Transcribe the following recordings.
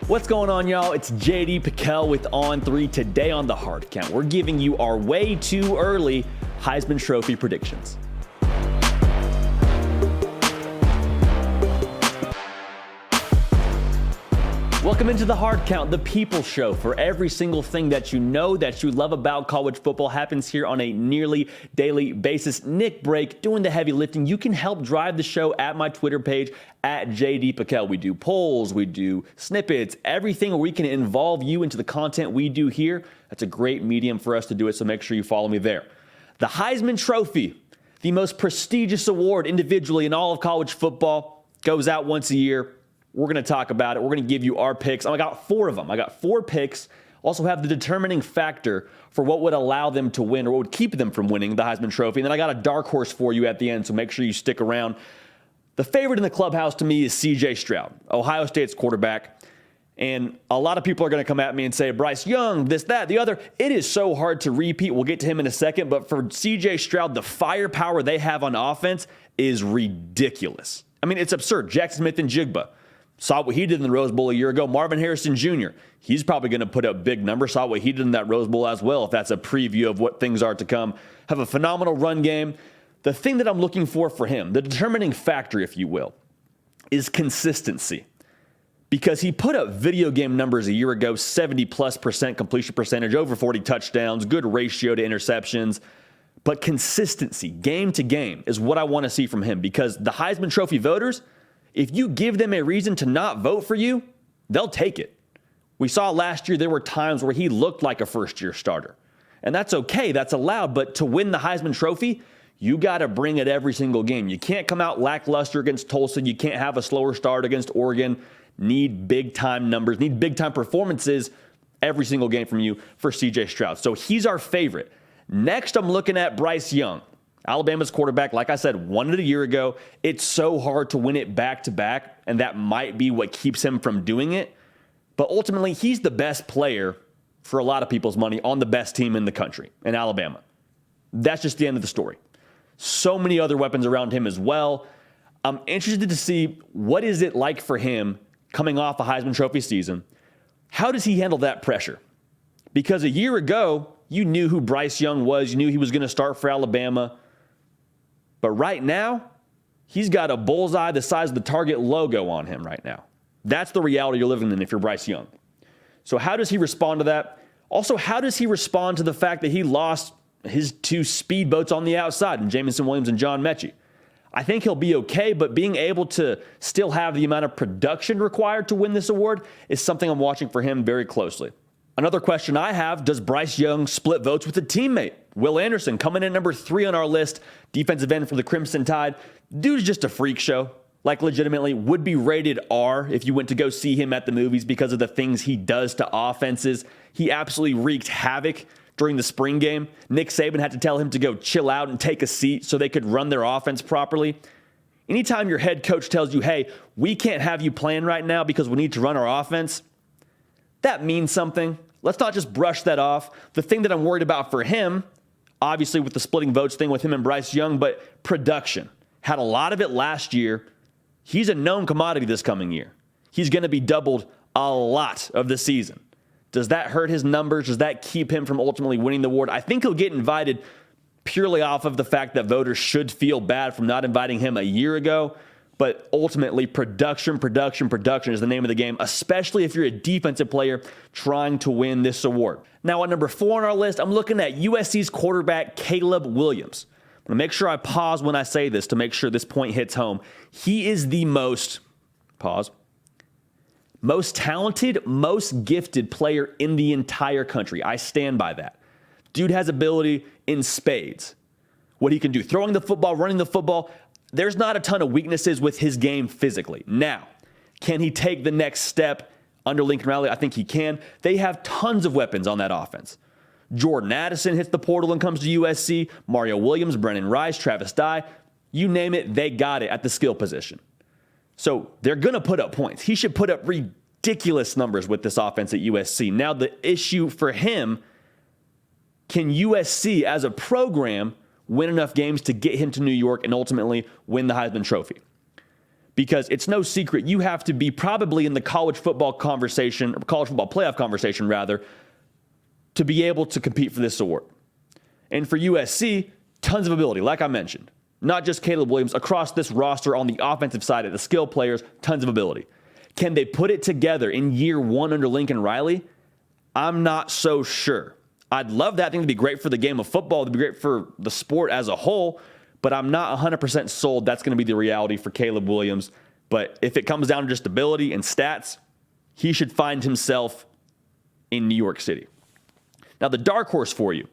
What's going on, y'all? It's JD Pickell with On 3. Today on the Hard Count, we're giving you our way too early Heisman Trophy predictions. Welcome into the Hard Count, the people show for every single thing that you know that you love about college football happens here on a nearly daily basis. Nick Brake doing the heavy lifting. You can help drive the show at my Twitter page at JD Pickell. We do polls, we do snippets, everything where we can involve you into the content we do here. That's a great medium for us to do it, so make sure you follow me there. The Heisman Trophy, the most prestigious award individually in all of college football, goes out once a year. We're going to talk about it. We're going to give you our picks. I got 4 of them. I got 4 picks. Also have the determining factor for what would allow them to win or what would keep them from winning the Heisman Trophy. And then I got a dark horse for you at the end, so make sure you stick around. The favorite in the clubhouse to me is C.J. Stroud, Ohio State's quarterback. And a lot of people are going to come at me and say, Bryce Young, this, that, the other. It is so hard to repeat. We'll get to him in a second. But for C.J. Stroud, the firepower they have on offense is ridiculous. I mean, it's absurd. Jackson Smith and Jigba. Saw what he did in the Rose Bowl a year ago. Marvin Harrison Jr., he's probably going to put up big numbers. Saw what he did in that Rose Bowl as well, if that's a preview of what things are to come. Have a phenomenal run game. The thing that I'm looking for him, the determining factor, if you will, is consistency. Because he put up video game numbers a year ago, 70+% completion percentage, over 40 touchdowns, good ratio to interceptions. But consistency, game to game, is what I want to see from him. Because the Heisman Trophy voters, if you give them a reason to not vote for you, they'll take it. We saw last year there were times where he looked like a first-year starter. And that's okay, that's allowed, but to win the Heisman Trophy, you got to bring it every single game. You can't come out lackluster against Tulsa. You can't have a slower start against Oregon. Need big-time numbers, need big-time performances every single game from you for C.J. Stroud. So he's our favorite. Next, I'm looking at Bryce Young. Alabama's quarterback, like I said, won it a year ago. It's so hard to win it back-to-back, and that might be what keeps him from doing it. But ultimately, he's the best player, for a lot of people's money, on the best team in the country, in Alabama. That's just the end of the story. So many other weapons around him as well. I'm interested to see what is it like for him coming off a Heisman Trophy season. How does he handle that pressure? Because a year ago, you knew who Bryce Young was. You knew he was going to start for Alabama. But right now, he's got a bullseye the size of the Target logo on him right now. That's the reality you're living in if you're Bryce Young. So how does he respond to that? Also, how does he respond to the fact that he lost his 2 speedboats on the outside, in Jamison Williams and John Mechie? I think he'll be okay, but being able to still have the amount of production required to win this award is something I'm watching for him very closely. Another question I have, does Bryce Young split votes with a teammate? Will Anderson coming in number 3 on our list, defensive end for the Crimson Tide. Dude's just a freak show. Like legitimately would be rated R if you went to go see him at the movies because of the things he does to offenses. He absolutely wreaked havoc during the spring game. Nick Saban had to tell him to go chill out and take a seat so they could run their offense properly. Anytime your head coach tells you, hey, we can't have you playing right now because we need to run our offense, that means something. Let's not just brush that off. The thing that I'm worried about for him, obviously with the splitting votes thing with him and Bryce Young, but production. Had a lot of it last year. He's a known commodity this coming year. He's going to be doubled a lot of the season. Does that hurt his numbers? Does that keep him from ultimately winning the award? I think he'll get invited purely off of the fact that voters should feel bad from not inviting him a year ago. But ultimately, production is the name of the game, especially if you're a defensive player trying to win this award. Now, at number 4 on our list, I'm looking at USC's quarterback, Caleb Williams. I'm going to make sure I pause when I say this to make sure this point hits home. He is the most talented, most gifted player in the entire country. I stand by that. Dude has ability in spades. What he can do, throwing the football, running the football. There's not a ton of weaknesses with his game physically. Now, can he take the next step under Lincoln Riley? I think he can. They have tons of weapons on that offense. Jordan Addison hits the portal and comes to USC. Mario Williams, Brennan Rice, Travis Dye. You name it, they got it at the skill position. So they're going to put up points. He should put up ridiculous numbers with this offense at USC. Now, the issue for him, can USC as a program win enough games to get him to New York and ultimately win the Heisman Trophy? because it's no secret you have to be probably in the college football conversation, or college football playoff conversation rather, to be able to compete for this award. And for USC, tons of ability, like I mentioned. Not just Caleb Williams, across this roster on the offensive side of the skill players, tons of ability. Can they put it together in year one under Lincoln Riley? I'm not so sure. I'd love that thing to be great for the game of football, to be great for the sport as a whole, but I'm not 100% sold that's going to be the reality for Caleb Williams. But if it comes down to just ability and stats, he should find himself in New York City. Now, the dark horse for you,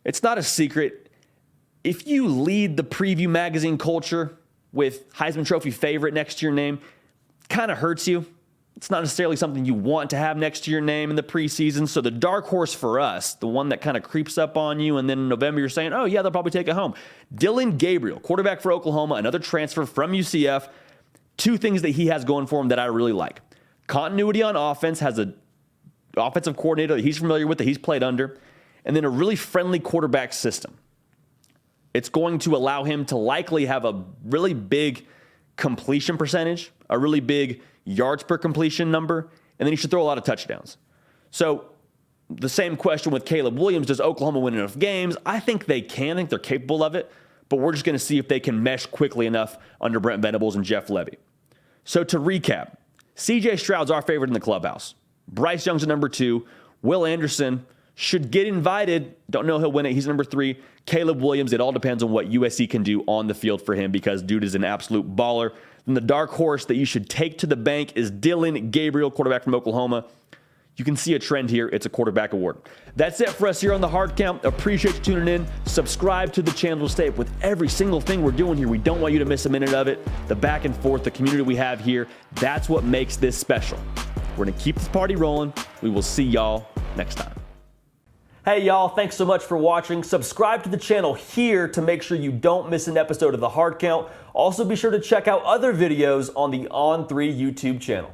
it's not a secret. If you lead the preview magazine culture with Heisman Trophy favorite next to your name, kind of hurts you. It's not necessarily something you want to have next to your name in the preseason. So the dark horse for us, the one that kind of creeps up on you, and then in November you're saying, oh yeah, they'll probably take it home. Dillon Gabriel, quarterback for Oklahoma, another transfer from UCF. Two things that he has going for him that I really like. Continuity on offense, has an offensive coordinator that he's familiar with, that he's played under, and then a really friendly quarterback system. It's going to allow him to likely have a really big completion percentage, a really big yards per completion number, and then he should throw a lot of touchdowns. So the same question with Caleb Williams, does Oklahoma win enough games? I think they can. I think they're capable of it, but we're just going to see if they can mesh quickly enough under Brent Venables and Jeff Levy. So to recap, CJ Stroud's our favorite in the clubhouse. Bryce Young's a number 2. Will Anderson should get invited. Don't know he'll win it. He's number 3. Caleb Williams, it all depends on what USC can do on the field for him, because dude is an absolute baller. And the dark horse that you should take to the bank is Dillon Gabriel, quarterback from Oklahoma. You can see a trend here. It's a quarterback award. That's it for us here on The Hard Count. Appreciate you tuning in. Subscribe to the channel to stay up with every single thing we're doing here. We don't want you to miss a minute of it. The back and forth, the community we have here, that's what makes this special. We're going to keep this party rolling. We will see y'all next time. Hey y'all, thanks so much for watching. Subscribe to the channel here to make sure you don't miss an episode of The Hard Count. Also be sure to check out other videos on the On3 YouTube channel.